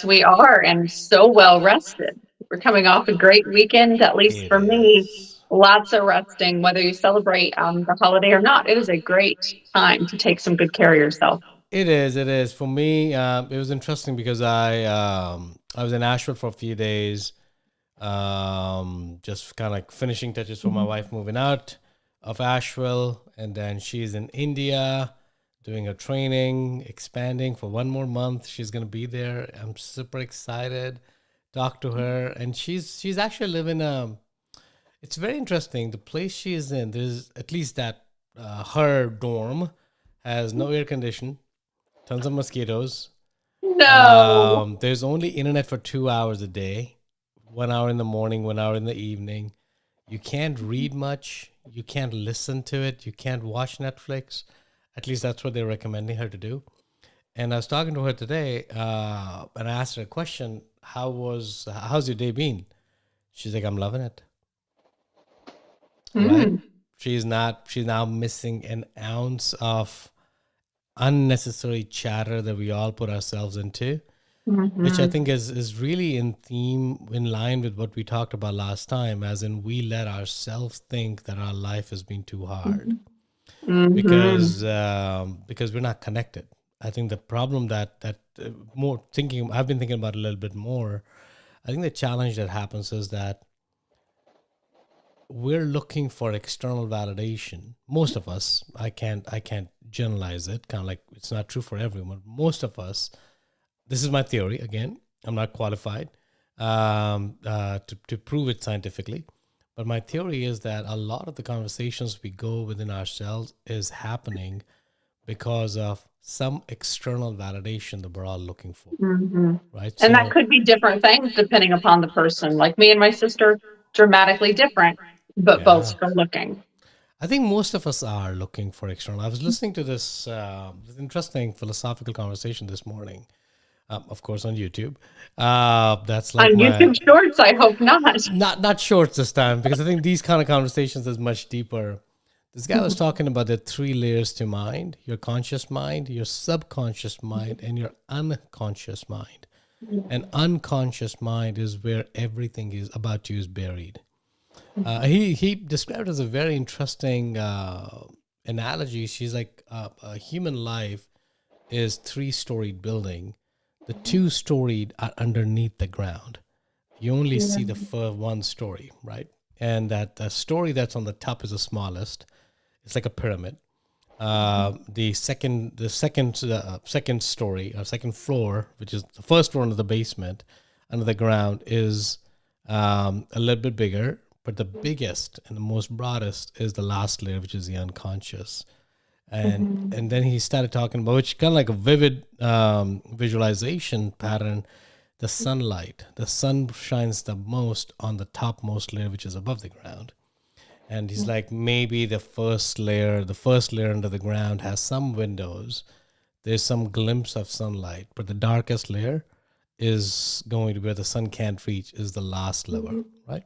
Yes, we are, and so well rested. We're coming off a great weekend, at least It for me. is. Lots of resting, whether you celebrate the holiday or not. It is a great time to take some good care of yourself. It is. It is. For me, it was interesting because I was in Asheville for a few days, just kind of like finishing touches for my Mhm. wife moving out of Asheville, and then she's in India doing her training, expanding for one more month. She's gonna be there. I'm super excited. Talk to her, and she's actually living It's very interesting. The place she is in, there's at least that her dorm has no air condition, tons of mosquitoes. No. There's only internet for 2 hours a day, 1 hour in the morning, 1 hour in the evening. You can't read much. You can't listen to it. You can't watch Netflix. At least that's what they're recommending her to do. And I was talking to her today, and I asked her a question: how's your day been? She's like, I'm loving it. Right? Mm. She's not. She's now missing an ounce of unnecessary chatter that we all put ourselves into, which I Hmm. think is really in theme, in line with what we talked about last time, as in we let ourselves think that our life has been too hard Hmm. because we're not connected. I think the problem that more thinking I've been thinking about a little bit more. I think the challenge that happens is that we're looking for external validation. Most of us, I can't generalize it. Kind of like it's not true for everyone. Most of us, this is my theory. Again, I'm not qualified to prove it scientifically, but my theory is that a lot of the conversations we go within ourselves is happening because of some external validation that we're all looking for, Hmm. right? And that So could be different things depending upon the person. Like me and my sister, dramatically different, but both yeah, still looking. I think most of us are looking for external. I was listening to this interesting philosophical conversation this morning, of course, on YouTube. That's like On my YouTube Shorts, I hope not. not shorts this time because I think these kind of conversations is much deeper. This guy was talking about the three layers to mind: your conscious mind, your subconscious mind, and your unconscious mind. And unconscious mind is where everything is about you is buried. He described it as a very interesting analogy. She's like a human life is three-storied building. The two-storied are underneath the ground. You only see the first one story, right? And that the story that's on the top is the smallest. It's like a pyramid. The second story or second floor, which is the first floor under the basement, under the ground, is a little bit bigger. But the biggest and the most broadest is the last layer, which is the unconscious. And then he started talking about, which kind of like a vivid visualization pattern, the sunlight. The sun shines the most on the topmost layer, which is above the ground. And he's like, maybe the first layer under the ground has some windows. There's some glimpse of sunlight, but the darkest layer is going to be where the sun can't reach, is the last level, right?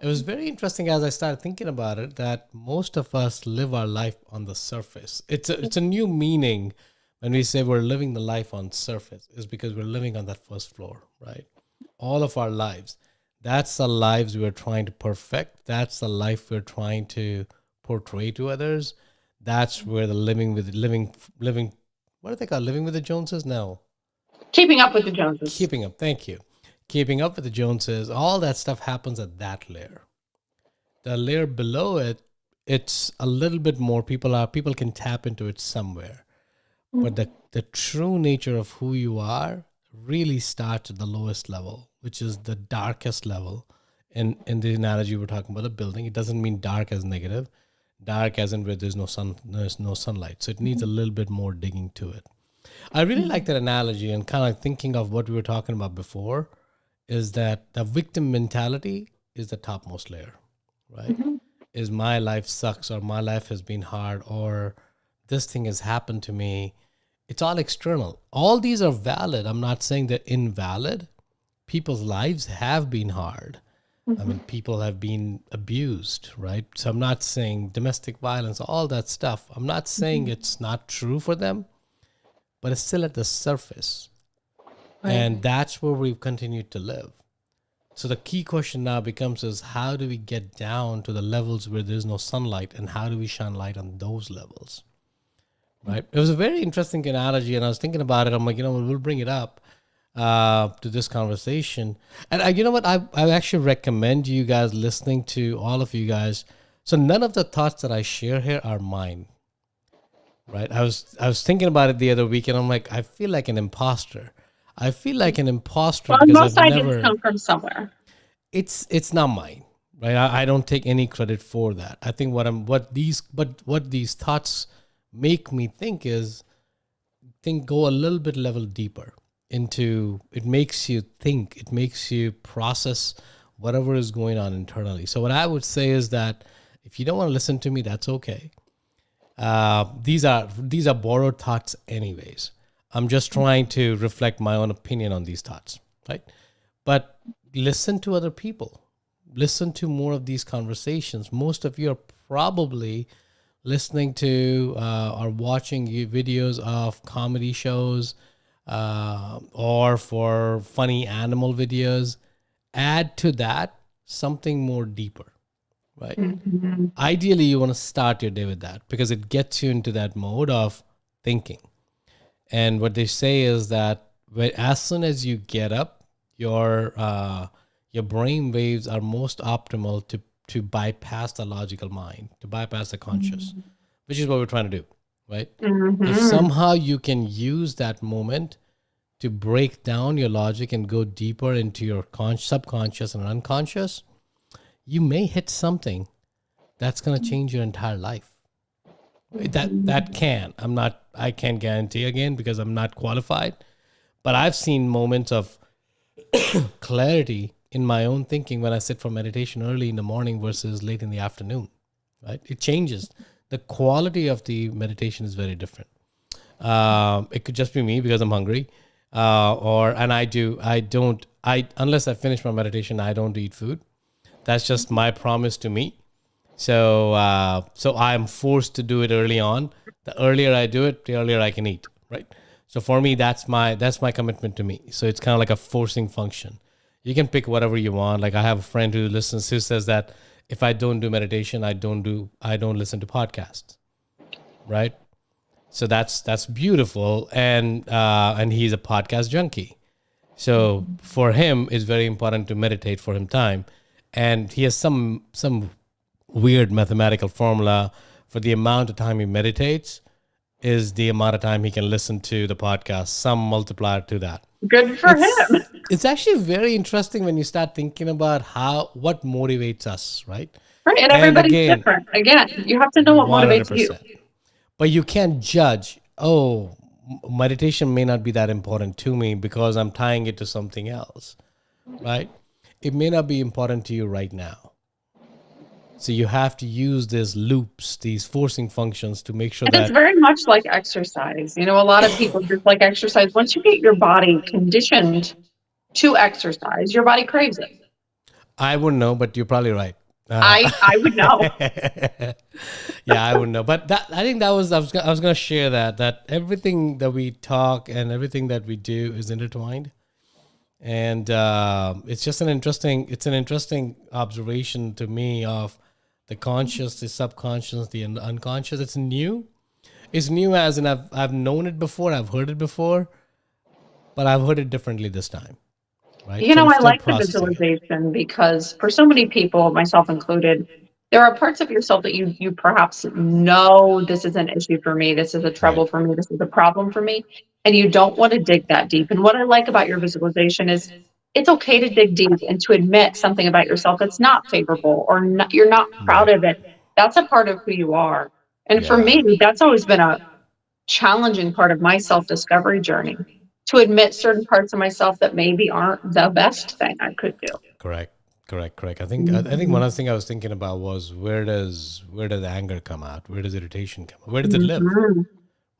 It was very interesting as I started thinking about it that most of us live our life on the surface. It's a new meaning when we say we're living the life on surface, is because we're living on that first floor, right? All of our lives. That's the lives we're trying to perfect. That's the life we're trying to portray to others. That's where the living what do they call living with the Joneses now? Keeping up with the Joneses. Keeping up, thank you. Keeping up with the Joneses, all that stuff happens at that layer. The layer below it, it's a little bit more, people can tap into it somewhere. But the true nature of who you are really starts at the lowest level, which is the darkest level. In the analogy we're talking about a building, it doesn't mean dark as negative. Dark as in where there's no sunlight. So it needs a little bit more digging to it. I really like that analogy, and kind of like thinking of what we were talking about before, is that the victim mentality is the topmost layer, right? Is my life sucks, or my life has been hard, or this thing has happened to me. It's all external. All these are valid. I'm not saying they're invalid. People's lives have been hard. I mean, people have been abused, right? So I'm not saying domestic violence, all that stuff. I'm not saying it's not true for them, but it's still at the surface. Right. And that's where we've continued to live. So the key question now becomes is how do we get down to the levels where there's no sunlight, and how do we shine light on those levels? Right. It was a very interesting analogy, and I was thinking about it. I'm like, we'll bring it up to this conversation. And you know what? I actually recommend you guys listening to all of you guys. So none of the thoughts that I share here are mine. Right. I was thinking about it the other week, and I'm like, I feel like an imposter. I feel like an imposter Well, because most I've ideas never. come from somewhere. It's not mine, right? I don't take any credit for that. I think what these thoughts make me think is think go a little bit level deeper into it. Makes you think, it makes you process whatever is going on internally. So what I would say is that if you don't want to listen to me, that's okay. These are borrowed thoughts anyways. I'm just trying to reflect my own opinion on these thoughts, right? But listen to other people. Listen to more of these conversations. Most of you are probably listening to or watching videos of comedy shows or for funny animal videos. Add to that something more deeper, right? Mhm. Ideally, you want to start your day with that because it gets you into that mode of thinking. And what they say is that as soon as you get up, your brain waves are most optimal to bypass the logical mind, to bypass the conscious, which is what we're trying to do, right? If Mhm. somehow you can use that moment to break down your logic and go deeper into your subconscious and unconscious, you may hit something that's going to change your entire life. That Mhm. can. I can't guarantee again because I'm not qualified, but I've seen moments of clarity in my own thinking when I sit for meditation early in the morning versus late in the afternoon, right? It changes. The quality of the meditation is very different. It could just be me because I'm hungry, and I don't, unless I finish my meditation, I don't eat food. That's just my promise to me. So I'm forced to do it early on. The earlier I do it, the earlier I can eat, right? So for me, that's my commitment to me. So it's kind of like a forcing function. You can pick whatever you want. Like I have a friend who listens who says that if I don't do meditation, I don't listen to podcasts, right? So that's beautiful, and he's a podcast junkie. So for him, it's very important to meditate for him time, and he has some weird mathematical formula for the amount of time he meditates is the amount of time he can listen to the podcast, some multiplier to that. Good for it's him. it's actually very interesting when you start thinking about what motivates us, right? Right. And And everybody's again, different. Again, you have to know what motivates you. 100%. But you can't judge, oh, meditation may not be that important to me because I'm tying it to something else, right? It may not be important to you right now. So you have to use these loops, these forcing functions to make sure And it's that. very much like exercise. A lot of people just like exercise. Once you get your body conditioned to exercise, your body craves it. I wouldn't know, but you're probably right. I would know. Yeah, I wouldn't know, but that I think that was I was gonna share that everything that we talk and everything that we do is intertwined, and it's an interesting observation to me of the conscious, the subconscious, the unconscious. It's new. It's new as in I've known it before, I've heard it before, but I've heard it differently this time, right? So I'm I still like the processing it. visualization because for so many people, myself included, there are parts of yourself that you perhaps know this is an issue for me, this is a Right. trouble for me, this is a problem for me, and you don't want to dig that deep. And what I like about your visualization is it's okay to dig deep and to admit something about yourself that's not favorable or not, you're not proud Right. of it. That's a part of who you are. And for Yeah. me, that's always been a challenging part of my self-discovery journey to admit certain parts of myself that maybe aren't the best thing I could do. Correct. Correct. Correct. I think one Mhm. of the things I was thinking about was where does anger come out? Where does irritation come out? Where does it live? Mhm. Right?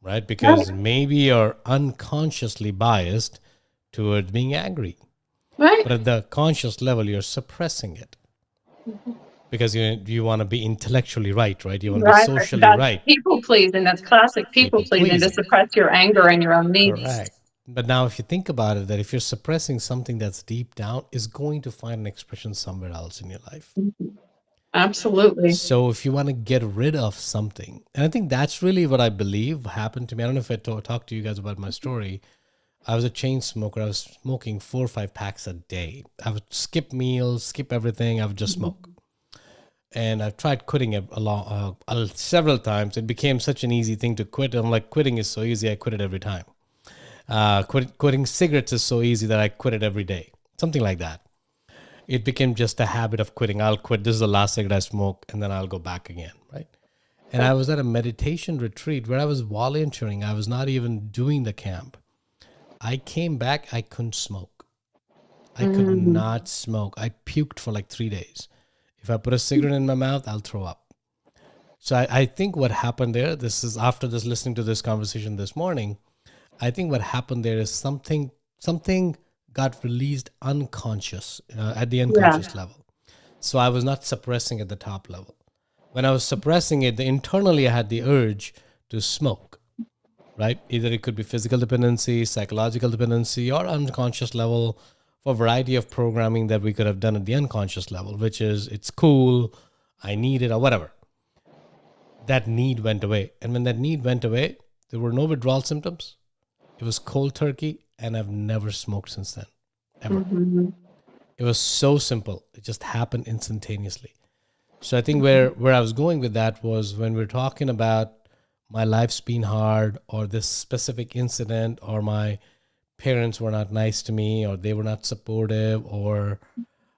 Right, Because maybe you're unconsciously biased towards being angry, right, but at the conscious level, you're suppressing it because you want to be intellectually right, right? You want to be right. socially That's right. people pleasing. That's classic people People pleasing to pleasing. suppress your anger and your own needs. Correct. But now, if you think about it, that if you're suppressing something that's deep down, is going to find an expression somewhere else in your life. Mhm. Absolutely. So, if you want to get rid of something, and I think that's really what I believe happened to me. I don't know if I talked to you guys about my story. I was a chain smoker. I was smoking 4 or 5 packs a day. I would skip meals, skip everything. I would just smoke. And I've tried quitting it several times. It became such an easy thing to quit. I'm like, quitting is so easy. I quit it every time. Quitting cigarettes is so easy that I quit it every day. Something like that. It became just a habit of quitting. I'll quit. This is the last cigarette I smoke, and then I'll go back again, right? And I was at a meditation retreat where I was volunteering. I was not even doing the camp. I came back. I couldn't smoke. I could Mhm. not smoke. I puked for like 3 days. If I put a cigarette in my mouth, I'll throw up. So I think what happened there, this is after this listening to this conversation this morning, I think what happened there is something got released unconscious at the Yeah. unconscious level. So I was not suppressing at the top level. When I was suppressing it, internally I had the urge to smoke, right? Either it could be physical dependency, psychological dependency, or unconscious level for a variety of programming that we could have done at the unconscious level, which is it's cool, I need it, or whatever. That need went away. And when that need went away, there were no withdrawal symptoms. It was cold turkey, and I've never smoked since then, ever. Mhm. It was so simple. It just happened instantaneously. So I think where I was going with that was when we're talking about my life's been hard or this specific incident or my parents were not nice to me or they were not supportive or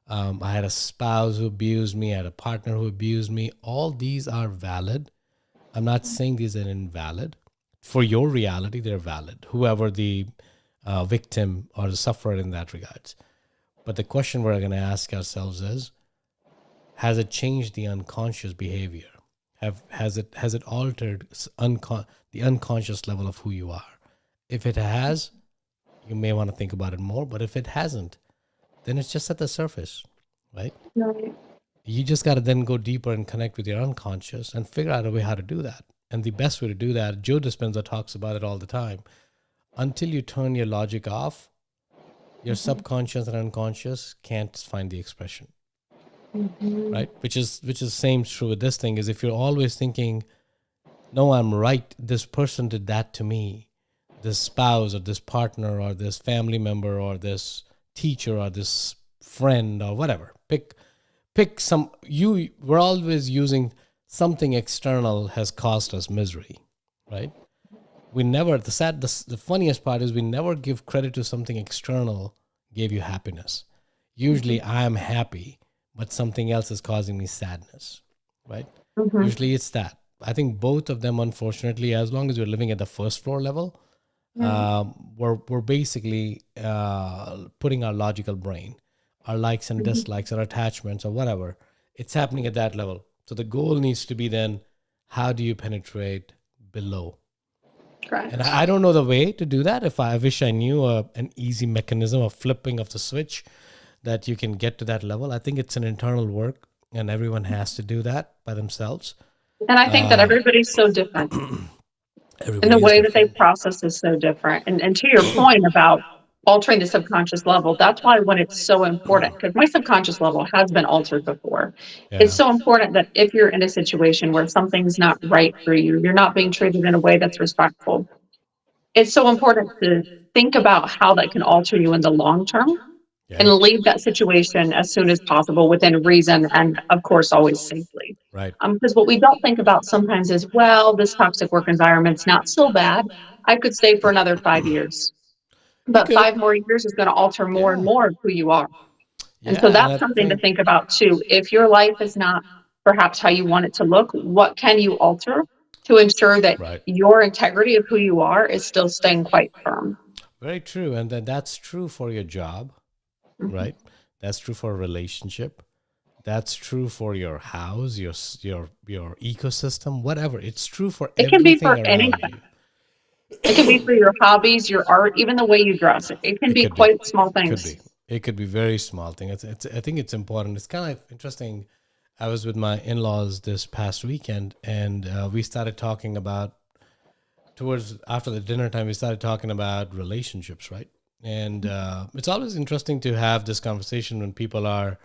I had a spouse who abused me, I had a partner who abused me. All these are valid. I'm not saying these are invalid. For your reality, they're valid. Whoever the victim or the sufferer in that regards. But the question we're going to ask ourselves is, has it changed the unconscious behavior? Has it altered the unconscious level of who you are? If it has, you may want to think about it more. But if it hasn't, then it's just at the surface, right? Right. You just got to then go deeper and connect with your unconscious and figure out a way how to do that. And the best way to do that, Joe Dispenza talks about it all the time. Until you turn your logic off, your Mhm. subconscious and unconscious can't find the expression, Mhm. right? Which is same true with this thing is if you're always thinking, no, I'm right, this person did that to me, this spouse or this partner or this family member or this teacher or this friend or whatever, pick some, we're always using something external has caused us misery, right? We never, the funniest part is we never give credit to something external gave you happiness. Usually Mhm. I am happy, but something else is causing me sadness, right? Mhm. Usually it's that. I think both of them, unfortunately, as long as we're living at the first floor level, Right. we're basically putting our logical brain, our likes and Mhm. dislikes, our attachments, or whatever. It's happening at that level. So the goal needs to be then, how do you penetrate below? And Correct. I don't know the way to do that. If I wish I knew an easy mechanism of flipping of the switch that you can get to that level. I think it's an internal work, and everyone has to do that by themselves. And I think that Uh, everybody's so different. And the everybody is way that they different. process is so different. And to your point about altering the subconscious level, that's why when it's so important, because my subconscious level has been altered before. It's Yeah. so important that if you're in a situation where something's not right for you, you're not being treated in a way that's respectful. It's so important to think about how that can alter you in the long term and Yeah. leave that situation as soon as possible within reason and, of course, always safely. Right. Because what we don't think about sometimes is, well, this toxic work environment's not so bad. I could stay for another 5 years, You but could. 5 more years is going to alter more and Yeah. more of who you are. And so Yeah. And that's I something to think, think about too. If your life is not perhaps how you want it to look, what can you alter to ensure that right. your integrity of who you are is still staying quite firm? Very true. And then that's true for your job, Mhm. right? That's true for a relationship. That's true for your house, your ecosystem, whatever. It's true for It can be for everything around anything. you. It can be for your hobbies, your art, even the way you dress. It can It be could be. quite small Could things. be. It could be very small thing. It's I think it's important. It's kind of interesting. I was with my in-laws this past weekend, and we started talking about towards after the dinner time, we started talking about relationships, right? And it's always interesting to have this conversation when people are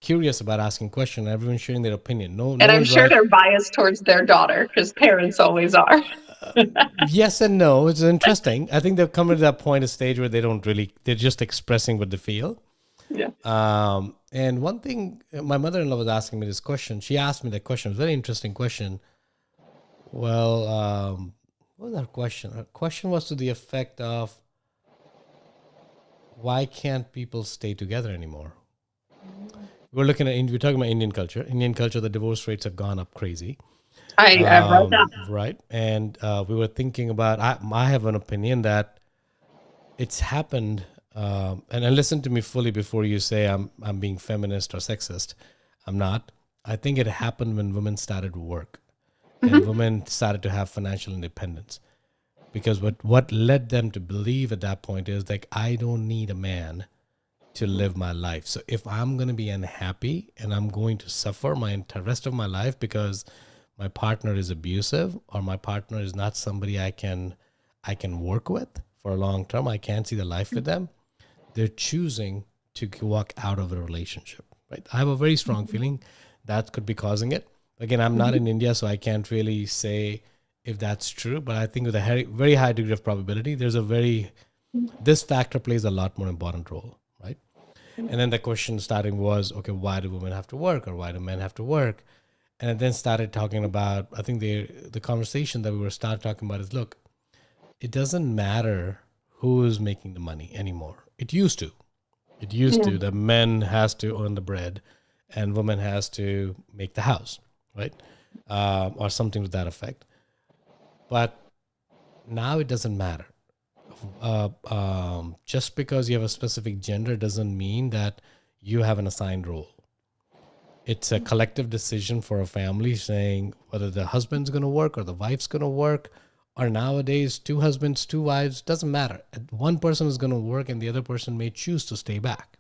curious about asking questions. Everyone's sharing their opinion. No, And no I'm one's sure right. they're biased towards their daughter because parents always are. Yes and no. It's interesting. I think they've come to that point, a stage where they don't really. They're just expressing what they feel. Yeah. And one thing, my mother-in-law was asking me this question. She asked me that question. It was a very interesting question. Well, what was her question? Her question was to the effect of, why can't people stay together anymore? We're talking about Indian culture. Indian culture, the divorce rates have gone up crazy. I've read that. Right. And we were thinking about, I have an opinion that it's happened. And listen to me fully before you say I'm being feminist or sexist. I'm not. I think it happened when women started to work and women started to have financial independence. Because what led them to believe at that point is like, I don't need a man to live my life. So if I'm going to be unhappy and I'm going to suffer my rest of my life because my partner is abusive or my partner is not somebody I can work with for a long term, I can't see the life with them, they're choosing to walk out of a relationship, right? I have a very strong feeling that could be causing it. Again, I'm not in India, so I can't really say if that's true, but I think with a very high degree of probability, this factor plays a lot more important role, right? And then the question starting was, okay, why do women have to work or why do men have to work? And it then started talking about, I think the conversation that we were started talking about is, look, it doesn't matter who is making the money anymore. It used to. It used Yeah. to. The men has to earn the bread and woman has to make the house, right? Or something to that effect. But now it doesn't matter. Just because you have a specific gender doesn't mean that you have an assigned role. It's a collective decision for a family saying whether the husband's going to work or the wife's going to work, or nowadays, two husbands, two wives, doesn't matter. One person is going to work and the other person may choose to stay back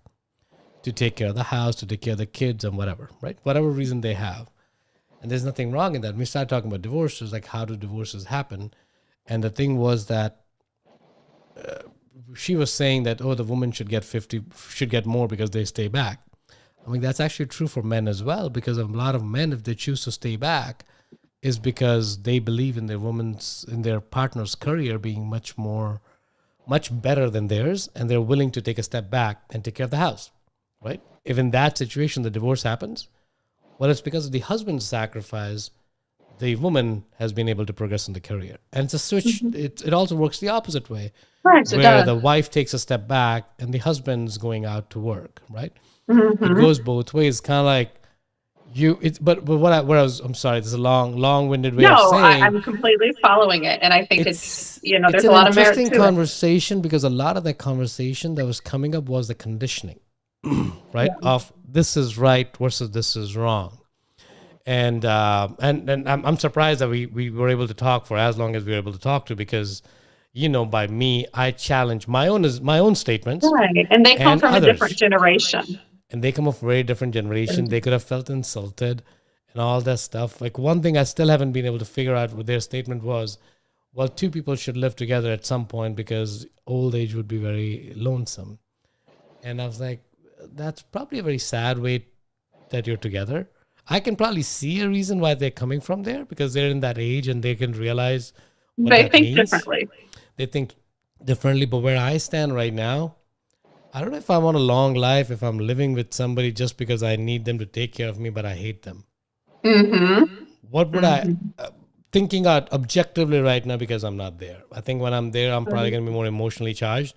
to take care of the house, to take care of the kids and whatever, right? Whatever reason they have. And there's nothing wrong in that. When we start talking about divorces, like how do divorces happen? And the thing was that she was saying that, oh, the woman should get more because they stay back. I mean, that's actually true for men as well, because a lot of men, if they choose to stay back, is because they believe in their partner's career being much better than theirs, and they're willing to take a step back and take care of the house, right? If in that situation the divorce happens, well, it's because of the husband's sacrifice, the woman has been able to progress in the career. And it's a switch. It also works the opposite way, Right, it where does. the wife takes a step back and the husband's going out to work, right? It Mm-hmm. goes both ways, kind of like but I'm sorry, this is a long-winded way of No, saying I'm completely following it. And I think it's there's an a lot of merit interesting to it. conversation, because a lot of that conversation that was coming up was the conditioning, right? Yeah. Of this is right versus this is wrong. And I'm surprised that we were able to talk for as long as we were able to talk to, because by me, I challenge my own statements Right. And they come and from a different others, generation. and they come of a very different generation. They could have felt insulted and all that stuff. Like, one thing I still haven't been able to figure out with their statement was, well, two people should live together at some point because old age would be very lonesome. And I was like, that's probably a very sad way that you're together. I can probably see a reason why they're coming from there, because they're in that age and they can realize what They that think means. differently. They think differently. But where I stand right now, I don't know if I want a long life if I'm living with somebody just because I need them to take care of me, but I hate them. Mm-hmm. What would I, Mm-hmm. thinking out objectively right now, because I'm not there. I think when I'm there, I'm probably Right. going to be more emotionally charged.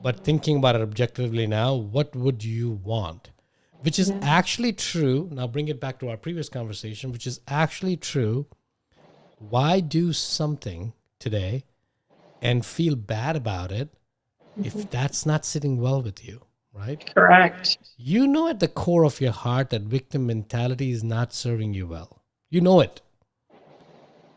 But thinking about it objectively now, what would you want? Which is Yeah. actually true. Now bring it back to our previous conversation, which is actually true. Why do something today and feel bad about it if that's not sitting well with you, right? Correct. You know at the core of your heart that victim mentality is not serving you well. You know it,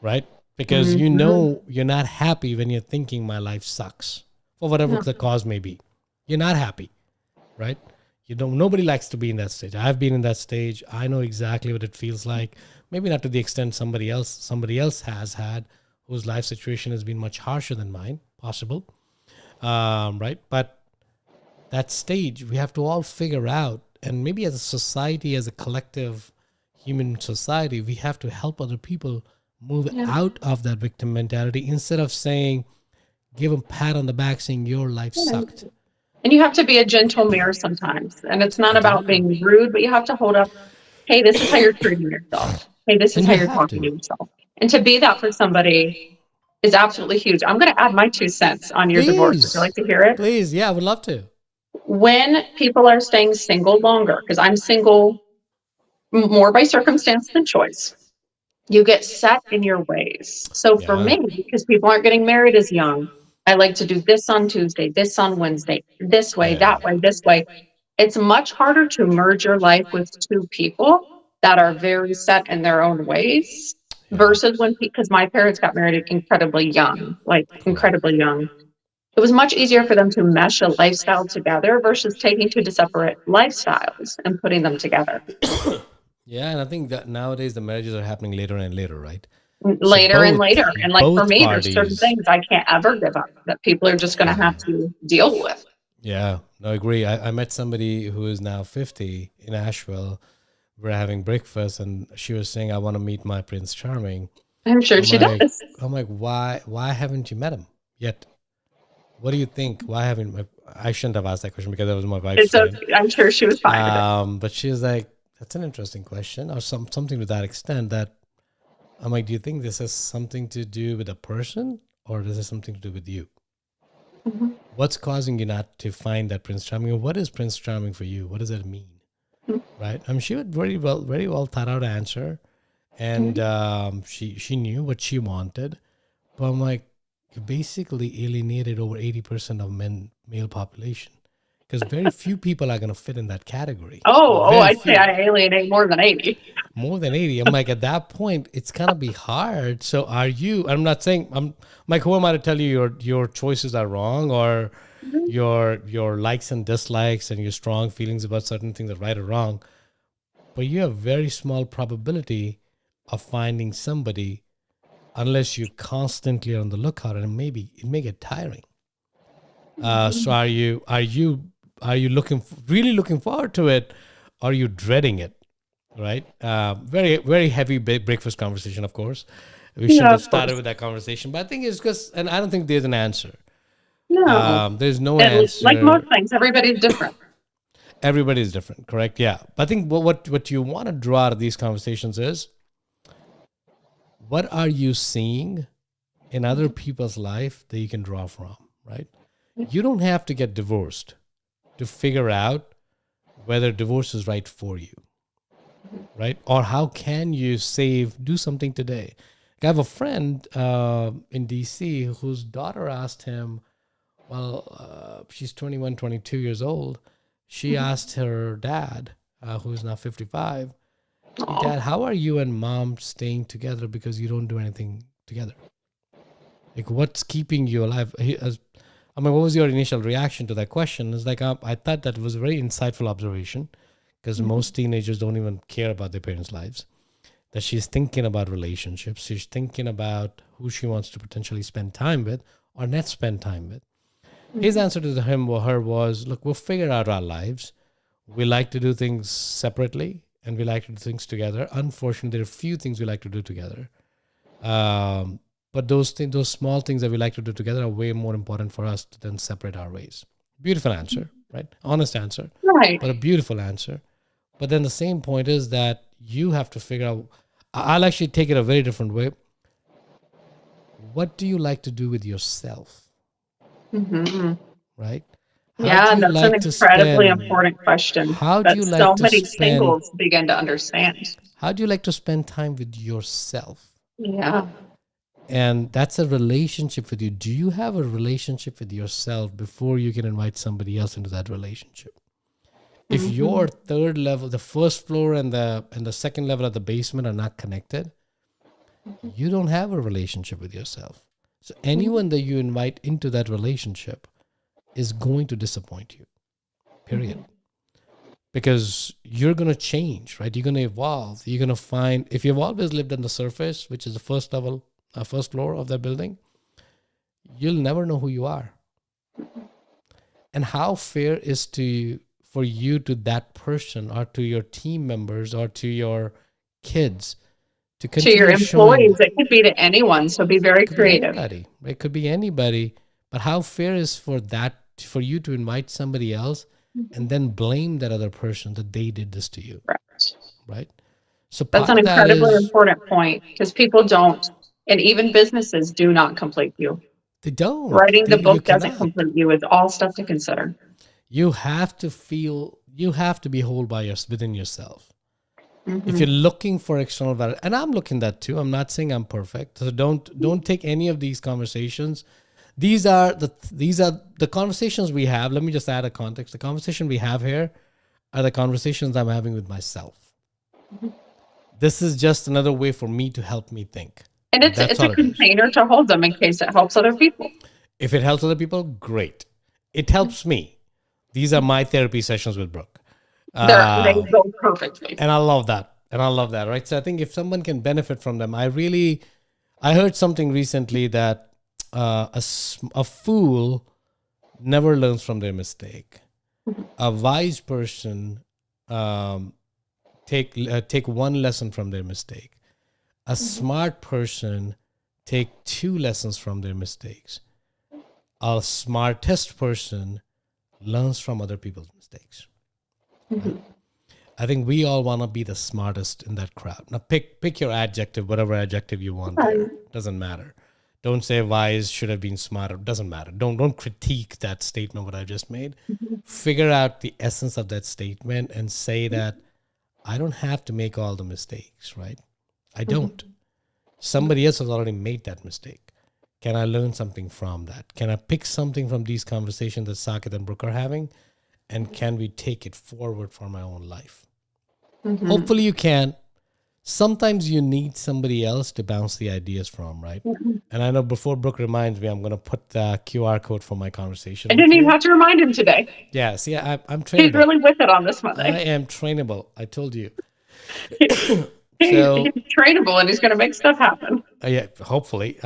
right? Because you Mm-hmm. know you're not happy when you're thinking my life sucks for whatever Yeah. the cause may be. You're not happy, right? Nobody likes to be in that stage. I've been in that stage. I know exactly what it feels like. Maybe not to the extent somebody else has had, whose life situation has been much harsher than mine, possible. Right? But that stage, we have to all figure out, and maybe as a society, as a collective human society, we have to help other people move Yeah. out of that victim mentality instead of saying, give them pat on the back saying your life Yeah. sucked. And you have to be a gentle mirror sometimes. And it's not You about do. being rude, but you have to hold up, hey, this is how you're treating yourself. Hey, this is And how you you're have talking to to. yourself. And to be that for somebody is absolutely huge. I'm going to add my 2 cents on your divorce. Would you Please. like to hear it? Please. Yeah, I would love to. When people are staying single longer, because I'm single more by circumstance than choice, you get set in your ways. So for Yeah. me, because people aren't getting married as young, I like to do this on Tuesday, this on Wednesday, this way, Yeah. that way, this way. It's much harder to merge your life with two people that are very set in their own ways Yeah. versus when, because my parents got married incredibly young, like Correct. incredibly young. It was much easier for them to mesh a lifestyle together versus taking two separate lifestyles and putting them together. Yeah, and I think that nowadays the marriages are happening later and later, right? So Later and both later. And like for both me, there's certain parties. things I can't ever give up that people are just going to have Yeah. to deal with. Yeah. No, I agree. I met somebody who is now 50 in Asheville. We're having breakfast and she was saying, I want to meet my Prince Charming. I'm sure I'm she like, does. why haven't you met him yet? What do you think? Why haven't I shouldn't have asked that question because that was my wife's It's friend. okay. I'm sure she was fine with it. But she was like, that's an interesting question, or something to that extent. That I'm like, do you think this has something to do with a person, or does it something to do with you? Mhm. What's causing you not to find that Prince Charming? Or what is Prince Charming for you? What does that mean? Right? She would very well thought out answer, and Mhm. she knew what she wanted. But I'm like, you basically alienated over 80% of male population because very few people are going to fit in that category. Very I'd say few, I alienate more than 80. more than 80. I'm like, at that point, it's going to be hard. So are you, I'm not saying, I'm like, who am I to tell you your choices are wrong or Mhm. your likes and dislikes and your strong feelings about certain things are right or wrong. But you have very small probability of finding somebody unless you're constantly on the lookout, and maybe it may get tiring. So Mhm. are you really looking forward to it? Or are you dreading it? Right? Very heavy breakfast conversation, of course. We shouldn't Yeah, have of started course. with that conversation, but I think it's because, and I don't think there's an answer. No. There's no And like most answer. things, everybody's different. Everybody is different, correct? Yeah. But I think what you want to draw out of these conversations is, what are you seeing in other people's life that you can draw from, right? You don't have to get divorced to figure out whether divorce is right for you, right? Or how can you do something today? I have a friend in DC whose daughter asked him, she's 21, 22 years old. She asked her dad, who's now 55, hey, Oh, Dad, how are you and mom staying together because you don't do anything together? Like, what's keeping you alive? What was your initial reaction to that question? It's like, I thought that was a very insightful observation because most teenagers don't even care about their parents' lives. That she's thinking about relationships. She's thinking about who she wants to potentially spend time with or not spend time with. His answer to him or her was, look, we'll figure out our lives. We like to do things separately and we like to do things together. Unfortunately, there are few things we like to do together. Um, but those small things that we like to do together are way more important for us to then separate our ways. Beautiful answer, right? Honest answer, right. but a beautiful answer. But then the same point is that you have to figure out. I'll actually take it a very different way. What do you like to do with yourself, Hmm. right? How do Yeah, you that's an like to incredibly spend? important question How do that you like so to many spend? singles begin to understand. How do you like to spend time with yourself? Yeah. And that's a relationship with you. Do you have a relationship with yourself before you can invite somebody else into that relationship? If Hmm. your third level, the first floor and the second level of the basement are not connected, you don't have a relationship with yourself. So anyone that you invite into that relationship is going to disappoint you. Period. Because you're going to change, right? You're going to evolve. You're going to find, if you've always lived on the surface, which is the first level, first floor of that building, you'll never know who you are. And how fair is to for you to that person or to your team members or to your kids to To your continue showing. employees, it could be to anyone. So be very Could be creative. anybody. It could be anybody. But how fair is for you to invite somebody else and then blame that other person that they did this to you, Correct. right? So That's part an of that incredibly is important point because people don't, and even businesses do not complete you. they don't. Writing the You book doesn't cannot. complete you. It's all stuff to consider. You have to feel. You have to be whole by within yourself. If you're Hmm. looking for external validation, and I'm looking that too. I'm not saying I'm perfect. So don't take any of these conversations. These are the conversations we have. Let me just add a context. The conversation we have here are the conversations I'm having with myself. This is just another way for me to help me think. And That's it's a all it is. container to hold them in case it helps other people. If it helps other people, great. It helps me. These are my therapy sessions with Brooke. They go perfectly. And I love that. And I love that, right? So I think if someone can benefit from them, I heard something recently that a fool never learns from their mistake. A wise person take one lesson from their mistake. A smart person take two lessons from their mistakes. A smartest person learns from other people's mistakes. Right? I think we all want to be the smartest in that crowd. Now pick your adjective, whatever adjective you want there. Doesn't matter. Don't say wise should have been smarter. Doesn't matter. Don't critique that statement, what I just made. Figure out the essence of that statement and say that I don't have to make all the mistakes, right? I don't. Somebody else has already made that mistake. Can I learn something from that? Can I pick something from these conversations that Saket and Brooke are having? And can we take it forward for my own life? Mm-hmm. Hopefully you can. Sometimes you need somebody else to bounce the ideas from, right? Mm-hmm. And I know before Brooke reminds me, I'm going to put the QR code for my conversation. I didn't even have to remind him today. Yeah, see, I'm He's trainable. really with it on this I Monday. am trainable. I told you. He's So, trainable and he's going to make stuff happen. yeah, hopefully.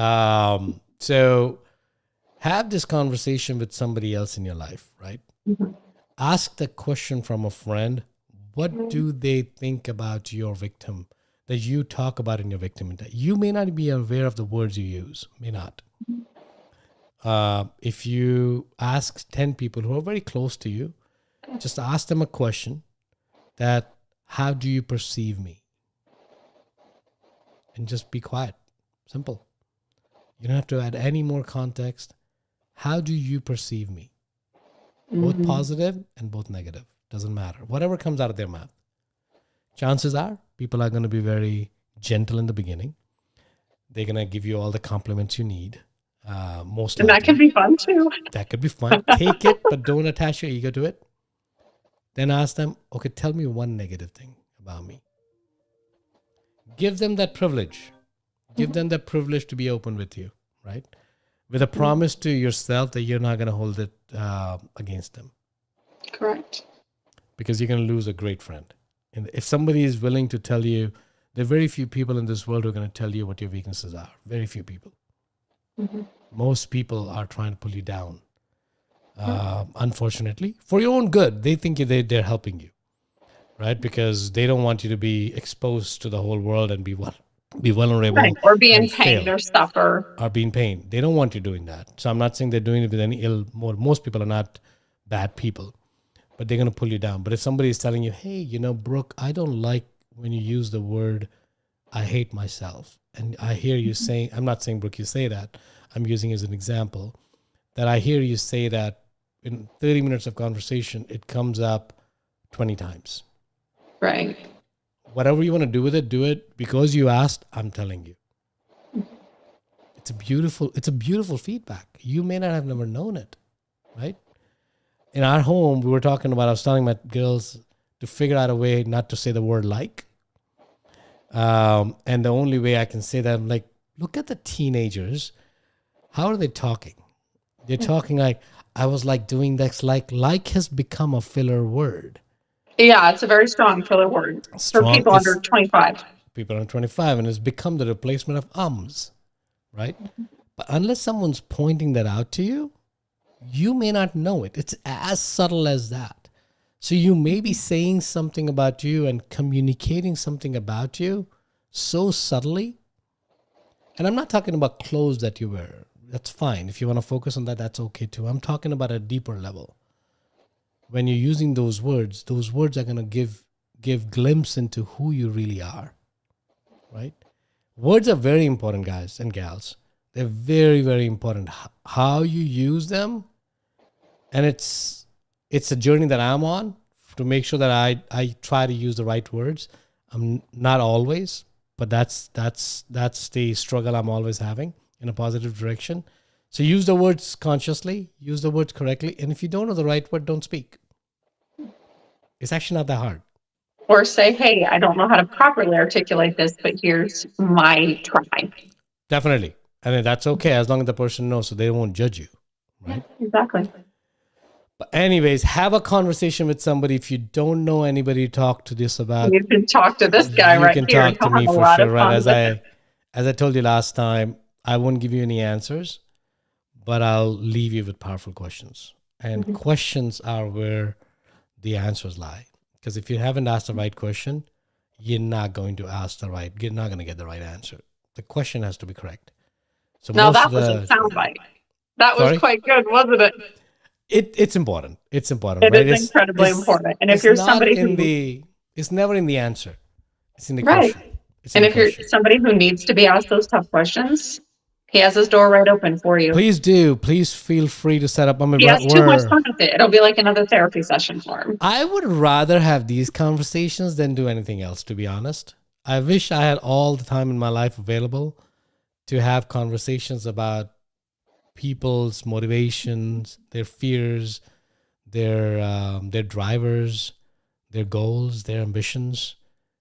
So have this conversation with somebody else in your life, right? Mm-hmm. Ask the question from a friend. What do they think about your victim that you talk about in your victim? You may not be aware of the words you use, may not. If you ask 10 people who are very close to you, just ask them a question that, how do you perceive me? And just be quiet. Simple. You don't have to add any more context. How do you perceive me? Both positive and both negative. Doesn't matter. Whatever comes out of their mouth. Chances are people are going to be very gentle in the beginning. They're going to give you all the compliments you need. Most And likely. that can be fun too. That could be fun. Take it, but don't attach your ego to it. Then ask them, okay, tell me one negative thing about me. Give them that privilege. Give them that privilege to be open with you, right? With a promise to yourself that you're not going to hold it against them. Correct. Because you're going to lose a great friend. And if somebody is willing to tell you, there are very few people in this world who are going to tell you what your weaknesses are. Very few people. Most people are trying to pull you down. Unfortunately, for your own good, they think they're helping you, right? Because they don't want you to be exposed to the whole world and be vulnerable, Right. Or be in and pain fail, or suffer. or be in pain. They don't want you doing that. So I'm not saying they're doing it with any ill motive. Most people are not bad people, but they're going to pull you down. But if somebody is telling you, hey, Brooke, I don't like when you use the word, I hate myself. And I hear you saying, I'm not saying, Brooke, you say that. I'm using as an example that I hear you say that in 30 minutes of conversation, it comes up 20 times. Right. Whatever you want to do with it, do it. Because you asked, I'm telling you. It's a beautiful feedback. You may not have never known it, right? In our home, we were talking about, I was telling my girls to figure out a way not to say the word like. And the only way I can say that, I'm like, look at the teenagers. How are they talking? They're talking like, I was like doing this, like has become a filler word. Yeah, it's a very strong filler word for Strong. people under 25. People under 25, and it's become the replacement of ums. right? But unless someone's pointing that out to you, you may not know it. It's as subtle as that. So you may be saying something about you and communicating something about you so subtly. And I'm not talking about clothes that you wear. That's fine. If you want to focus on that, that's okay too. I'm talking about a deeper level. When you're using those words are going to give glimpse into who you really are, right? Words are very important, guys and gals. They're very, very important. How you use them, and it's a journey that I'm on to make sure that I try to use the right words. I'm not always, but that's the struggle I'm always having in a positive direction. So use the words consciously, use the words correctly, and if you don't know the right word, don't speak. It's actually not that hard. Or say, hey, I don't know how to properly articulate this, but here's my try. Definitely. I mean, that's okay as long as the person knows so they won't judge you, right? Yeah, exactly. But anyways, have a conversation with somebody. If you don't know anybody to talk to this about, You can talk to this guy you right can here and talk to he'll me have a for lot sure, of right? fun with it. As I told you last time, I won't give you any answers, but I'll leave you with powerful questions. And questions are where the answers lie. Because if you haven't asked the right question, you're not going to you're not going to get the right answer. The question has to be correct. So Now most of that was a the, soundbite. That was sorry, quite good, wasn't it? it's important. It's important, It right? is incredibly important. And if It's you're not somebody in who, the, it's never in the answer. It's in the right. question. It's in And the if you're question. somebody who needs to be asked those tough questions, he has his door right open for you. Please do. Please feel free to set up. I mean, He has too much fun with it. It'll be like another therapy session for him. I would rather have these conversations than do anything else, to be honest. I wish I had all the time in my life available to have conversations about people's motivations, their fears, their drivers, their goals, their ambitions.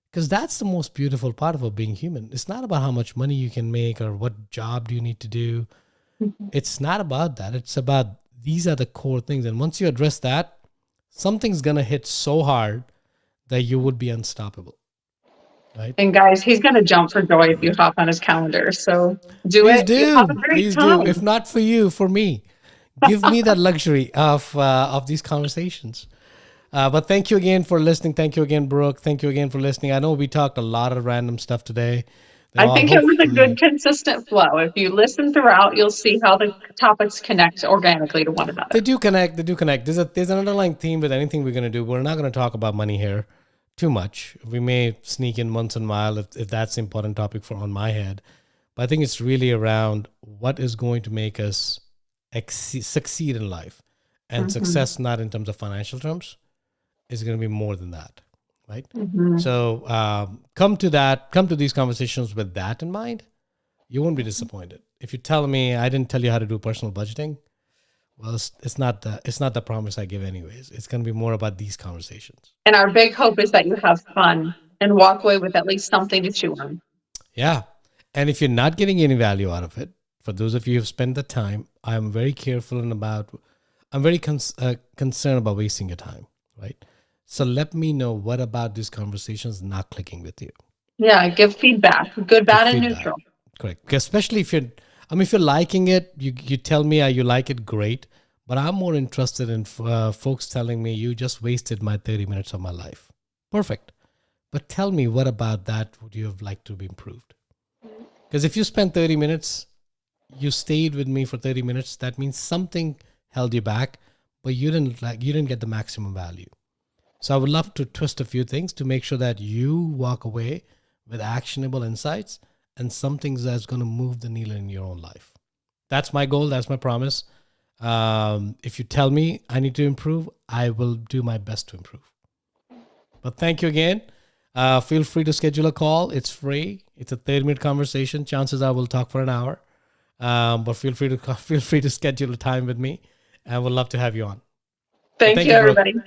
Because that's the most beautiful part of being human. It's not about how much money you can make or what job do you need to do. It's not about that. It's about these are the core things. And once you address that, something's going to hit so hard that you would be unstoppable. Right? And guys, he's going to jump for joy if you hop on his calendar. So do Please it. You have a do. great Please do. If time. not for you, for me. Give me that luxury of these conversations. But thank you again for listening. Thank you again, Brooke. Thank you again for listening. I know we talked a lot of random stuff today. I think it was a good, consistent flow. If you listen throughout, you'll see how the topics connect organically to one another. They do connect. They do connect. There's an underlying theme with anything we're going to do. We're not going to talk about money here too much. We may sneak in once in a while if that's an important topic for on my head. But I think it's really around what is going to make us succeed in life. And success not in terms of financial terms is going to be more than that. Right? So come to these conversations with that in mind. You won't be disappointed. If you tell me I didn't tell you how to do personal budgeting, well, it's not the promise I give anyways. It's going to be more about these conversations. And our big hope is that you have fun and walk away with at least something to chew on. Yeah. And if you're not getting any value out of it, for those of you who've spent the time, I'm very careful I'm very concerned about wasting your time, right? So let me know what about these conversations not clicking with you. Yeah, give feedback, good, bad, and neutral. Correct. Especially if you're liking it, you tell me you like it, great. But I'm more interested in folks telling me you just wasted my 30 minutes of my life. Perfect. But tell me what about that would you have liked to be improved? Because if you spent 30 minutes, you stayed with me for 30 minutes, that means something held you back, but you didn't get the maximum value. So I would love to twist a few things to make sure that you walk away with actionable insights and something that's going to move the needle in your own life. That's my goal. That's my promise. If you tell me I need to improve, I will do my best to improve. But thank you again. Feel free to schedule a call. It's free. It's a 30-minute conversation. Chances are we'll talk for an hour. But feel free to schedule a time with me, and we'll love to have you on. Thank you, everybody. Brooke.